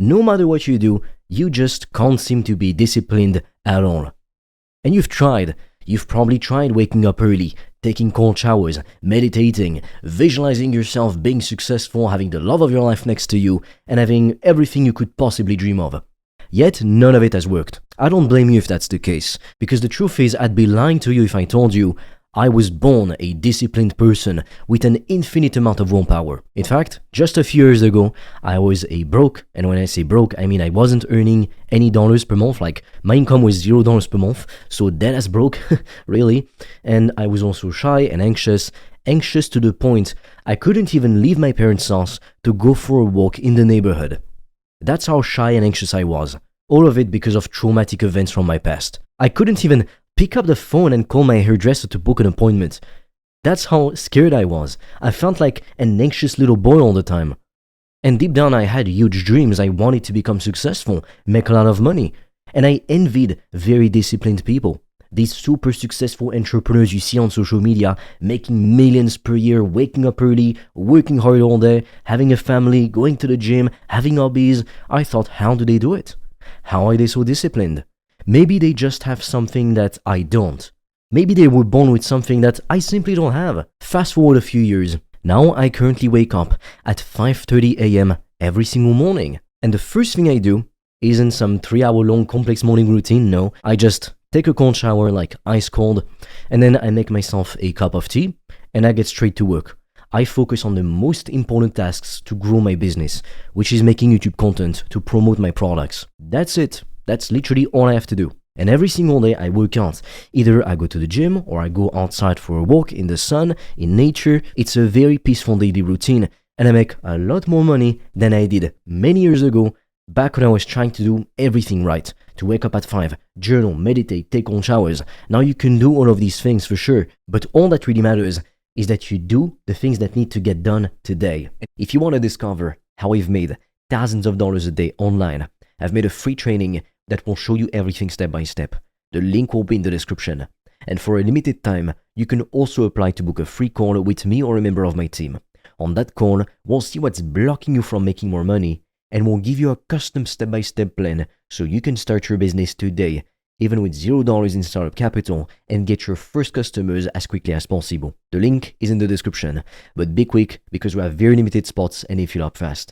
no matter what you do, you just can't seem to be disciplined at all. And you've probably tried waking up early, taking cold showers, meditating, visualizing yourself being successful, having the love of your life next to you, and having everything you could possibly dream of. Yet, none of it has worked. I don't blame you if that's the case, because the truth is, I'd be lying to you if I told you I was born a disciplined person with an infinite amount of willpower. In fact, just a few years ago, I was a broke, and when I say broke, I mean I wasn't earning any dollars per month, like my income was $0 per month, so dead as broke, really. And I was also shy and anxious to the point I couldn't even leave my parents' house to go for a walk in the neighborhood. That's how shy and anxious I was. All of it because of traumatic events from my past. I couldn't even pick up the phone and call my hairdresser to book an appointment. That's how scared I was. I felt like an anxious little boy all the time. And deep down I had huge dreams. I wanted to become successful, make a lot of money. And I envied very disciplined people. These super successful entrepreneurs you see on social media, making millions per year, waking up early, working hard all day, having a family, going to the gym, having hobbies. I thought, how do they do it? How are they so disciplined? Maybe they just have something that I don't. Maybe they were born with something that I simply don't have. Fast forward a few years. Now I currently wake up at 5:30 a.m. every single morning. And the first thing I do isn't some 3-hour-long complex morning routine, no. I just take a cold shower, like ice cold, and then I make myself a cup of tea, and I get straight to work. I focus on the most important tasks to grow my business, which is making YouTube content to promote my products. That's it. That's literally all I have to do. And every single day I work out. Either I go to the gym or I go outside for a walk in the sun, in nature. It's a very peaceful daily routine, and I make a lot more money than I did many years ago, back when I was trying to do everything right. To wake up at 5, journal, meditate, take cold showers. Now you can do all of these things for sure, but all that really matters is that you do the things that need to get done today. If you want to discover how I've made thousands of dollars a day online, I've made a free training that will show you everything step by step. The link will be in the description. And for a limited time, you can also apply to book a free call with me or a member of my team. On that call, we'll see what's blocking you from making more money, and we'll give you a custom step-by-step plan so you can start your business today, even with $0 in startup capital, and get your first customers as quickly as possible. The link is in the description, but be quick because we have very limited spots and they fill up fast.